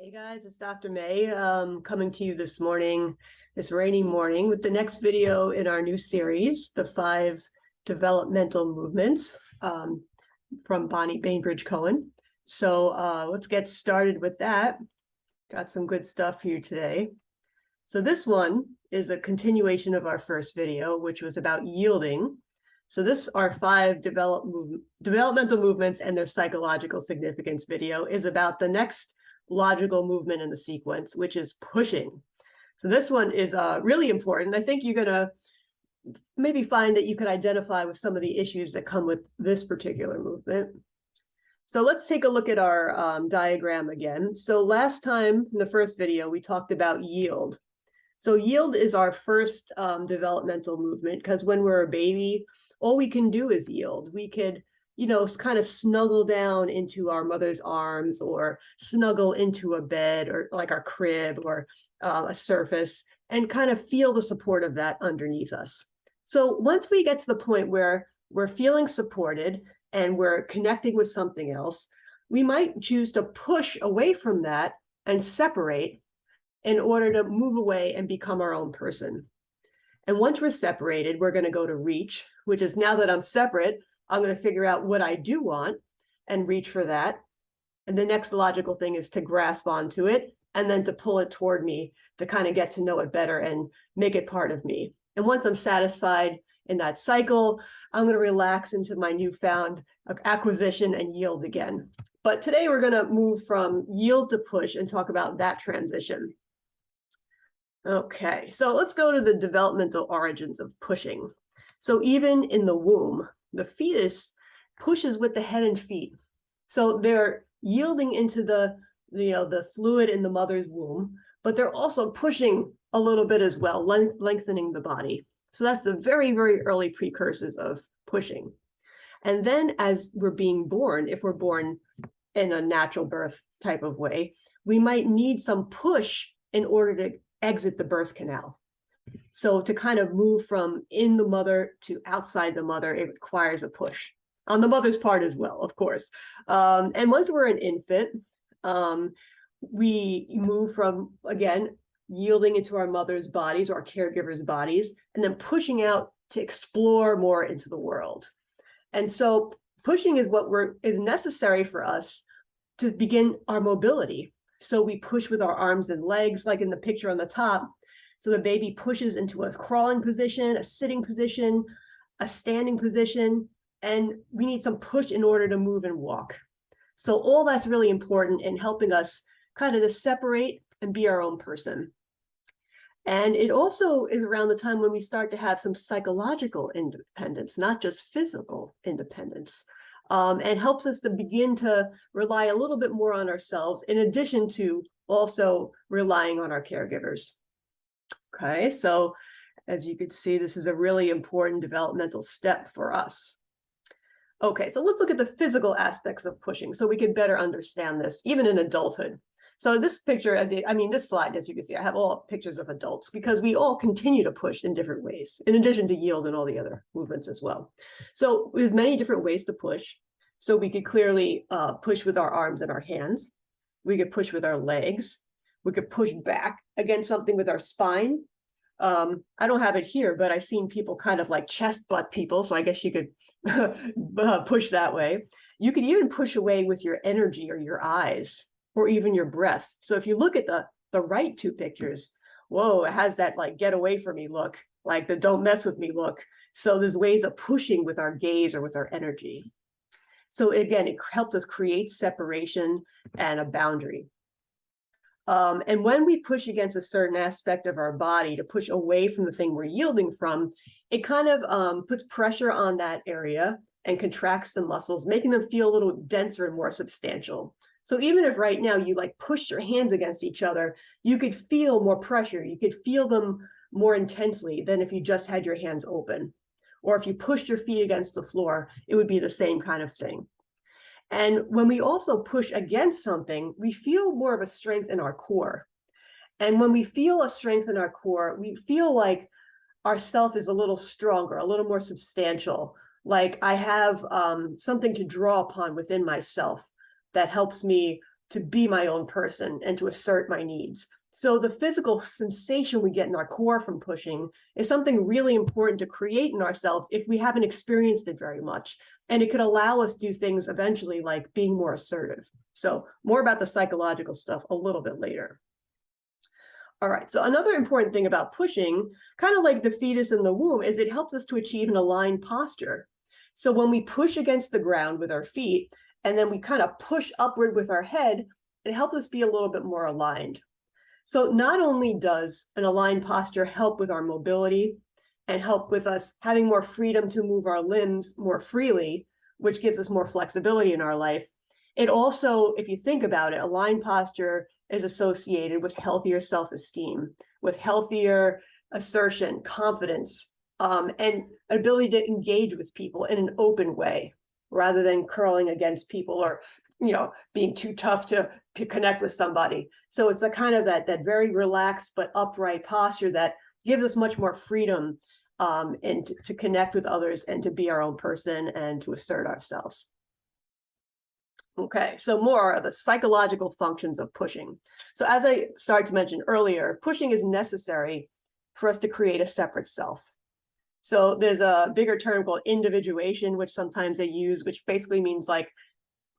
Hey guys, it's Dr. May coming to you this morning, this rainy morning, with the next video in our new series, the 5 Developmental Movements from Bainbridge, Cohen. So let's get started with that. Got some good stuff for you today. So this one is a continuation of our first video, which was about yielding. So this, our 5 developmental movements and their psychological significance video, is about the next logical movement in the sequence, which is pushing. So this one is really important. I think you're going to maybe find that you can identify with some of the issues that come with this particular movement. So let's take a look at our diagram again. So last time in the first video, we talked about yield. So yield is our first developmental movement, because when we're a baby, all we can do is yield. We could kind of snuggle down into our mother's arms, or snuggle into a bed, or like our crib, or a surface, and kind of feel the support of that underneath us. So once we get to the point where we're feeling supported and we're connecting with something else, we might choose to push away from that and separate in order to move away and become our own person. And once we're separated, we're going to go to reach, which is, now that I'm separate, I'm going to figure out what I do want and reach for that. And the next logical thing is to grasp onto it and then to pull it toward me to kind of get to know it better and make it part of me. And once I'm satisfied in that cycle, I'm going to relax into my newfound acquisition and yield again. But today we're going to move from yield to push and talk about that transition. Okay, so let's go to the developmental origins of pushing. So even in the womb, the fetus pushes with the head and feet. So they're yielding into the fluid in the mother's womb, but they're also pushing a little bit as well, lengthening the body. So that's the very, very early precursors of pushing. And then as we're being born, if we're born in a natural birth type of way, we might need some push in order to exit the birth canal. So to kind of move from in the mother to outside the mother, it requires a push on the mother's part as well, of course. And once we're an infant, we move from, again, yielding into our mother's bodies or our caregivers' bodies, and then pushing out to explore more into the world. And so pushing is what is necessary for us to begin our mobility. So we push with our arms and legs, like in the picture on the top. So the baby pushes into a crawling position, a sitting position, a standing position, and we need some push in order to move and walk. So all that's really important in helping us kind of to separate and be our own person. And it also is around the time when we start to have some psychological independence, not just physical independence, and helps us to begin to rely a little bit more on ourselves, in addition to also relying on our caregivers. Okay, so as you can see, this is a really important developmental step for us. Okay, so let's look at the physical aspects of pushing so we can better understand this, even in adulthood. So this picture, this slide, as you can see, I have all pictures of adults, because we all continue to push in different ways, in addition to yield and all the other movements as well. So there's many different ways to push. So we could clearly push with our arms and our hands. We could push with our legs. We could push back against something with our spine. I don't have it here, but I've seen people kind of like chest butt people, so I guess you could push that way. You could even push away with your energy or your eyes, or even your breath. So if you look at the right 2 pictures, whoa, it has that like get away from me look, like the don't mess with me look. So there's ways of pushing with our gaze or with our energy. So again, it helps us create separation and a boundary. And when we push against a certain aspect of our body to push away from the thing we're yielding from, it kind of puts pressure on that area and contracts the muscles, making them feel a little denser and more substantial. So even if right now you like pushed your hands against each other, you could feel more pressure. You could feel them more intensely than if you just had your hands open. Or if you pushed your feet against the floor, it would be the same kind of thing. And when we also push against something, we feel more of a strength in our core. And when we feel a strength in our core, we feel like our self is a little stronger, a little more substantial. Like I have something to draw upon within myself that helps me to be my own person and to assert my needs. So the physical sensation we get in our core from pushing is something really important to create in ourselves if we haven't experienced it very much. And it could allow us to do things eventually like being more assertive. So more about the psychological stuff a little bit later. All right, so another important thing about pushing, kind of like the fetus in the womb, is it helps us to achieve an aligned posture. So when we push against the ground with our feet, and then we kind of push upward with our head, it helps us be a little bit more aligned. So not only does an aligned posture help with our mobility and help with us having more freedom to move our limbs more freely, which gives us more flexibility in our life, it also, if you think about it, aligned posture is associated with healthier self-esteem, with healthier assertion, confidence, and ability to engage with people in an open way, rather than curling against people or being too tough to connect with somebody. So it's a kind of that very relaxed but upright posture that gives us much more freedom and to connect with others and to be our own person and to assert ourselves. Okay, so more of the psychological functions of pushing. So as I started to mention earlier, pushing is necessary for us to create a separate self. So there's a bigger term called individuation, which sometimes they use, which basically means like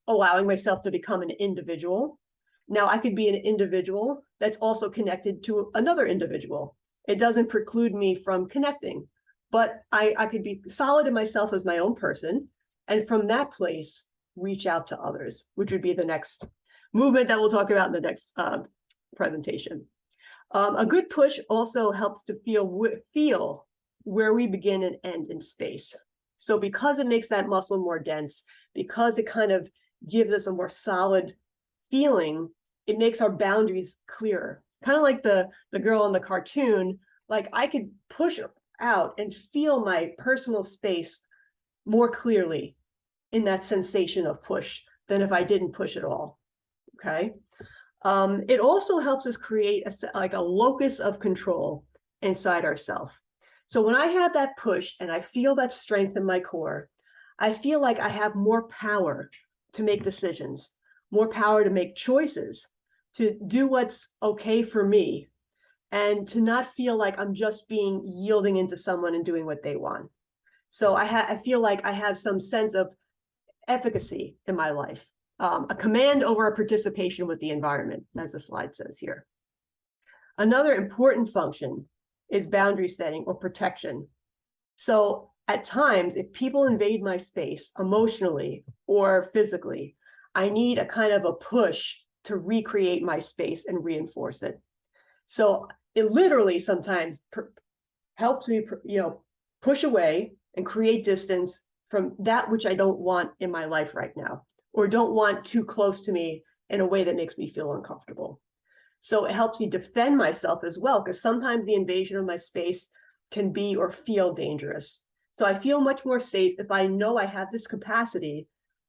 allowing myself to become an individual. Now I could be an individual that's also connected to another individual. It doesn't preclude me from connecting, but I could be solid in myself as my own person. And from that place, reach out to others, which would be the next movement that we'll talk about in the next presentation. A good push also helps to feel where we begin and end in space. So because it makes that muscle more dense, because it kind of gives us a more solid feeling, it makes our boundaries clearer. Kind of like the girl in the cartoon, like I could push out and feel my personal space more clearly in that sensation of push than if I didn't push at all, okay? It also helps us create a locus of control inside ourselves. So when I have that push and I feel that strength in my core, I feel like I have more power to make decisions, more power to make choices, to do what's okay for me, and to not feel like I'm just yielding into someone and doing what they want. So I feel like I have some sense of efficacy in my life, a command over a participation with the environment, as the slide says here. Another important function is boundary setting or protection. So at times, if people invade my space emotionally or physically, I need a kind of a push to recreate my space and reinforce it. So it literally sometimes helps me, push away and create distance from that which I don't want in my life right now, or don't want too close to me in a way that makes me feel uncomfortable. So it helps me defend myself as well, because sometimes the invasion of my space can be or feel dangerous. So I feel much more safe if I know I have this capacity,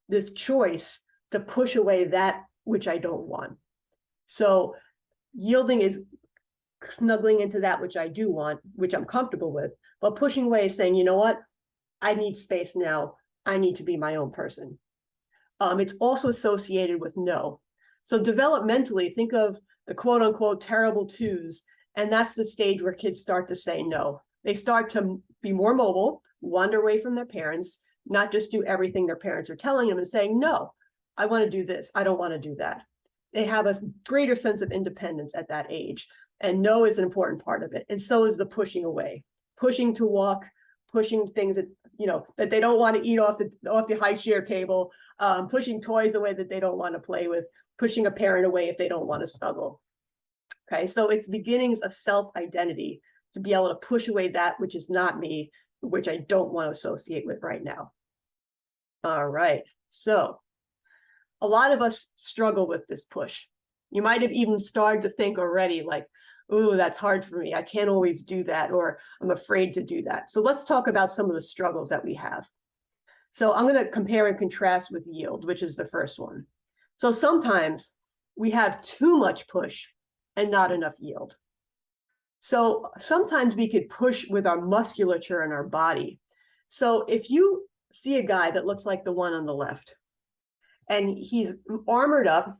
this choice to push away that which I don't want. So yielding is snuggling into that which I do want, which I'm comfortable with, but pushing away is saying, you know what? I need space now. I need to be my own person. It's also associated with no. So developmentally, think of the quote unquote terrible twos, and that's the stage where kids start to say no. They start to be more mobile, wander away from their parents, not just do everything their parents are telling them and saying, no, I want to do this. I don't want to do that. They have a greater sense of independence at that age. And no is an important part of it. And so is the pushing away, pushing to walk, pushing things that, that they don't want to eat off the high chair table, pushing toys away that they don't want to play with, pushing a parent away if they don't want to snuggle. Okay, so it's beginnings of self-identity to be able to push away that which is not me, which I don't want to associate with right now. All right, so a lot of us struggle with this push. You might have even started to think already like, ooh, that's hard for me. I can't always do that, or I'm afraid to do that. So let's talk about some of the struggles that we have. So I'm going to compare and contrast with yield, which is the first one. So sometimes we have too much push and not enough yield. So sometimes we could push with our musculature in our body. So if you see a guy that looks like the one on the left, and he's armored up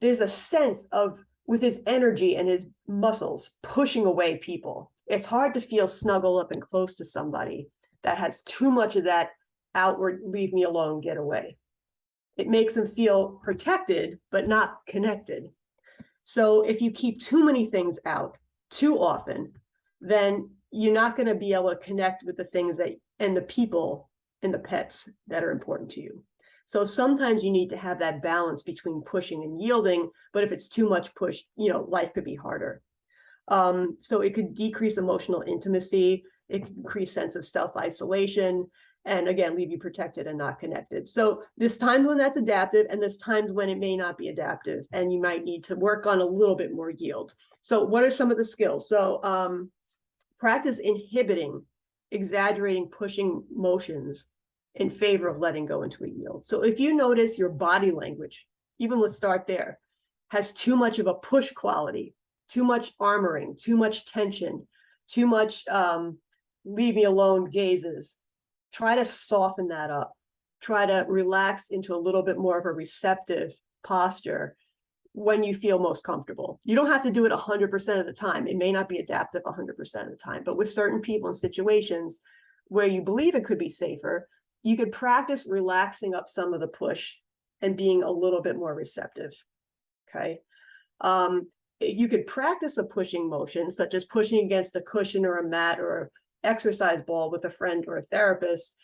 there's a sense of, with his energy and his muscles, pushing away people. It's hard to feel snuggled up and close to somebody that has too much of that outward, leave me alone, get away. It makes them feel protected, but not connected. So if you keep too many things out too often, then you're not going to be able to connect with the things that, and the people and the pets that are important to you. So sometimes you need to have that balance between pushing and yielding, but if it's too much push, life could be harder. So it could decrease emotional intimacy. It could increase sense of self-isolation, and again, leave you protected and not connected. So there's times when that's adaptive, and there's times when it may not be adaptive, and you might need to work on a little bit more yield. So what are some of the skills? So practice inhibiting, exaggerating, pushing motions in favor of letting go into a yield. So if you notice your body language, even let's start there, has too much of a push quality, too much armoring, too much tension, too much leave me alone gazes, try to soften that up. Try to relax into a little bit more of a receptive posture when you feel most comfortable. You don't have to do it 100% of the time. It may not be adaptive 100% of the time, but with certain people and situations where you believe it could be safer, you could practice relaxing up some of the push and being a little bit more receptive, okay? You could practice a pushing motion, such as pushing against a cushion or a mat or an exercise ball with a friend or a therapist,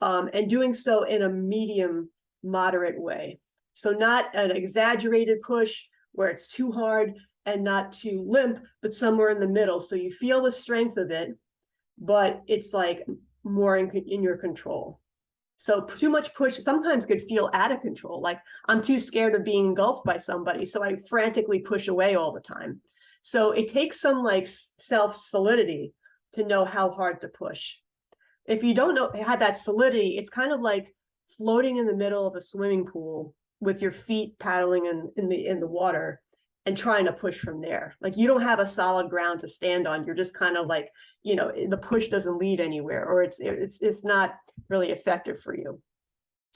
and doing so in a medium, moderate way. So not an exaggerated push where it's too hard and not too limp, but somewhere in the middle. So you feel the strength of it, but it's like more in your control. So too much push sometimes could feel out of control. Like I'm too scared of being engulfed by somebody, so I frantically push away all the time. So it takes some like self-solidity to know how hard to push. If you don't know have that solidity, it's kind of like floating in the middle of a swimming pool with your feet paddling in the water and trying to push from there. Like you don't have a solid ground to stand on. You're just kind of like, the push doesn't lead anywhere, or it's not really effective for you.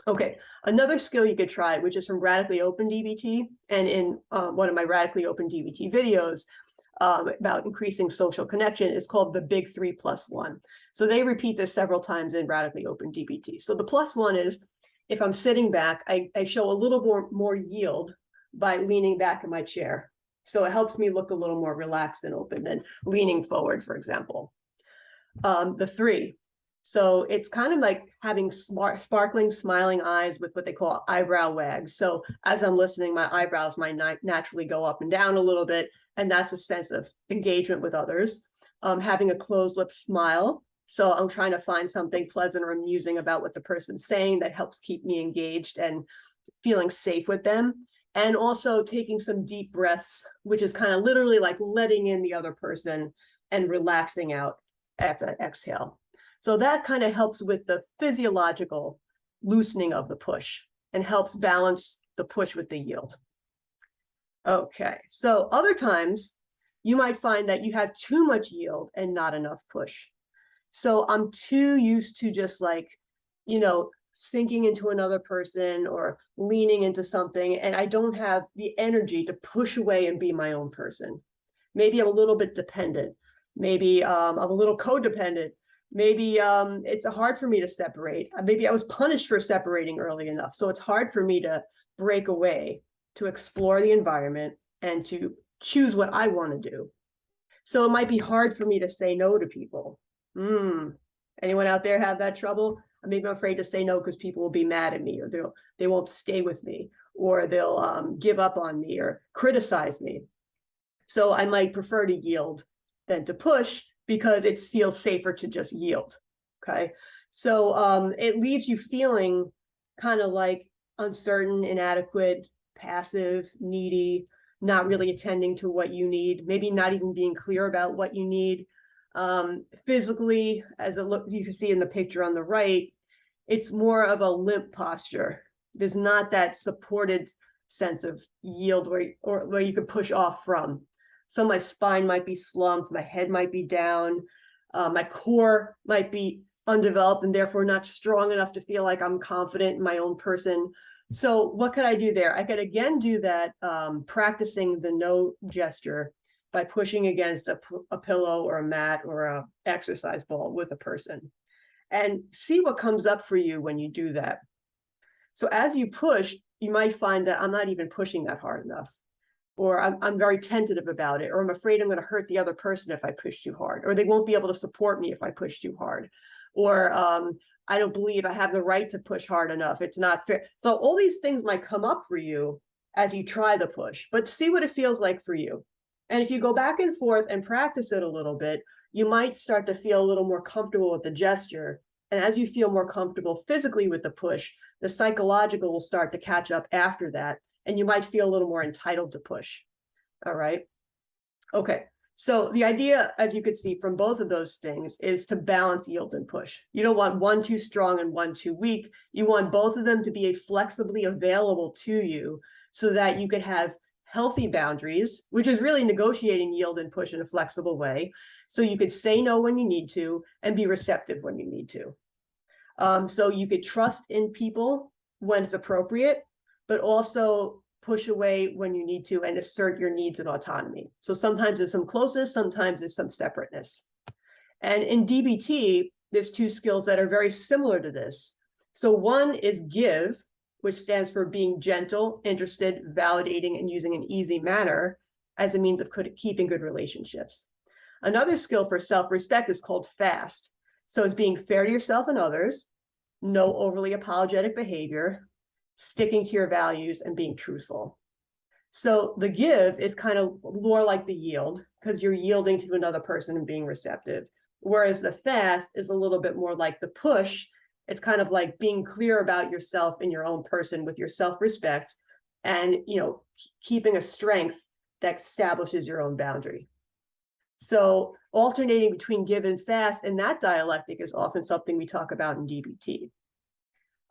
Okay, another skill you could try, which is from Radically Open DBT, and in one of my Radically Open DBT videos about increasing social connection, is called the Big 3+1. So they repeat this several times in Radically Open DBT. So the +1 is, if I'm sitting back, I show a little more yield by leaning back in my chair. So it helps me look a little more relaxed and open than leaning forward, for example. The 3. So it's kind of like having sparkling, smiling eyes with what they call eyebrow wags. So as I'm listening, my eyebrows might naturally go up and down a little bit, and that's a sense of engagement with others. Having a closed lip smile. So I'm trying to find something pleasant or amusing about what the person's saying that helps keep me engaged and feeling safe with them. And also taking some deep breaths, which is kind of literally like letting in the other person and relaxing out after that exhale. So that kind of helps with the physiological loosening of the push and helps balance the push with the yield. Okay, so other times you might find that you have too much yield and not enough push. So I'm too used to just like, sinking into another person or leaning into something, and I don't have the energy to push away and be my own person. Maybe I'm a little bit dependent. Maybe I'm a little codependent. Maybe it's hard for me to separate. Maybe I was punished for separating early enough. So it's hard for me to break away, to explore the environment and to choose what I want to do. So it might be hard for me to say no to people. Anyone out there have that trouble? Maybe I'm afraid to say no because people will be mad at me, or they won't stay with me, or they'll give up on me or criticize me. So I might prefer to yield than to push because it feels safer to just yield. Okay. So it leaves you feeling kind of like uncertain, inadequate, passive, needy, not really attending to what you need, maybe not even being clear about what you need. Physically, as you can see in the picture on the right, it's more of a limp posture. There's not that supported sense of yield where you can push off from. So my spine might be slumped, my head might be down, my core might be undeveloped and therefore not strong enough to feel like I'm confident in my own person. So what could I do there? I could again do that, practicing the no gesture by pushing against a pillow or a mat or a exercise ball with a person, and see what comes up for you when you do that. So as you push, you might find that I'm not even pushing that hard enough, or I'm very tentative about it, or I'm afraid I'm going to hurt the other person if I push too hard, or they won't be able to support me if I push too hard, or I don't believe I have the right to push hard enough. It's not fair. So all these things might come up for you as you try the push, but see what it feels like for you. And if you go back and forth and practice it a little bit, you might start to feel a little more comfortable with the gesture. And as you feel more comfortable physically with the push, the psychological will start to catch up after that. And you might feel a little more entitled to push. All right. Okay. So the idea, as you could see from both of those things, is to balance yield and push. You don't want one too strong and one too weak. You want both of them to be flexibly available to you so that you could have healthy boundaries, which is really negotiating yield and push in a flexible way. So you could say no when you need to and be receptive when you need to. So you could trust in people when it's appropriate, but also push away when you need to and assert your needs and autonomy. So sometimes there's some closeness, sometimes there's some separateness. And in DBT, there's two skills that are very similar to this. So one is give, which stands for being gentle, interested, validating, and using an easy manner as a means of keeping good relationships. Another skill for self-respect is called fast. So it's being fair to yourself and others, no overly apologetic behavior, sticking to your values, and being truthful. So the give is kind of more like the yield, because you're yielding to another person and being receptive. Whereas the fast is a little bit more like the push. It's kind of like being clear about yourself and your own person with your self-respect and, keeping a strength that establishes your own boundary. So alternating between give and fast and that dialectic is often something we talk about in DBT.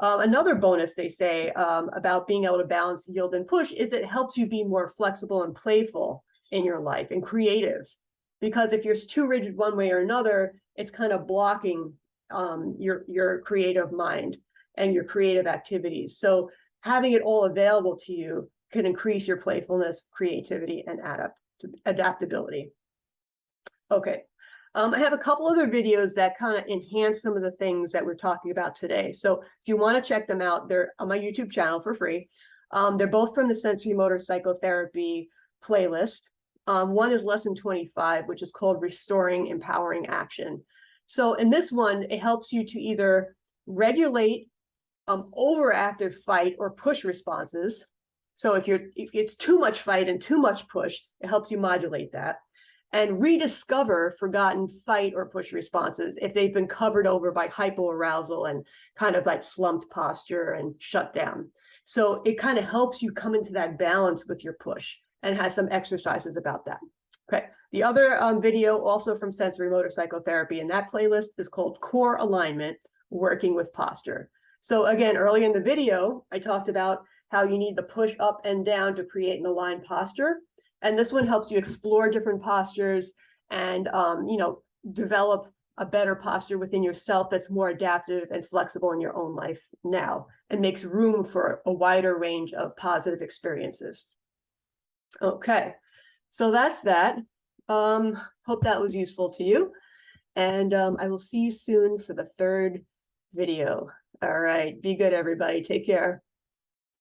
Another bonus they say about being able to balance yield and push is it helps you be more flexible and playful in your life and creative. Because if you're too rigid one way or another, it's kind of blocking your creative mind and your creative activities. So having it all available to you can increase your playfulness, creativity, and adaptability. Okay. I have a couple other videos that kind of enhance some of the things that we're talking about today. So if you want to check them out, they're on my YouTube channel for free. They're both from the Sensorimotor Psychotherapy playlist. One is lesson 25, which is called Restoring Empowering Action. So in this one, it helps you to either regulate overactive fight or push responses. So if it's too much fight and too much push, it helps you modulate that. And rediscover forgotten fight or push responses if they've been covered over by hypoarousal and kind of like slumped posture and shut down. So it kind of helps you come into that balance with your push and has some exercises about that. Okay, the other video also from Sensorimotor Psychotherapy in that playlist is called Core Alignment, Working with Posture. So again, early in the video, I talked about how you need the push up and down to create an aligned posture. And this one helps you explore different postures and, develop a better posture within yourself that's more adaptive and flexible in your own life now and makes room for a wider range of positive experiences. Okay, so that's that. Hope that was useful to you. And I will see you soon for the third video. All right, be good, everybody. Take care.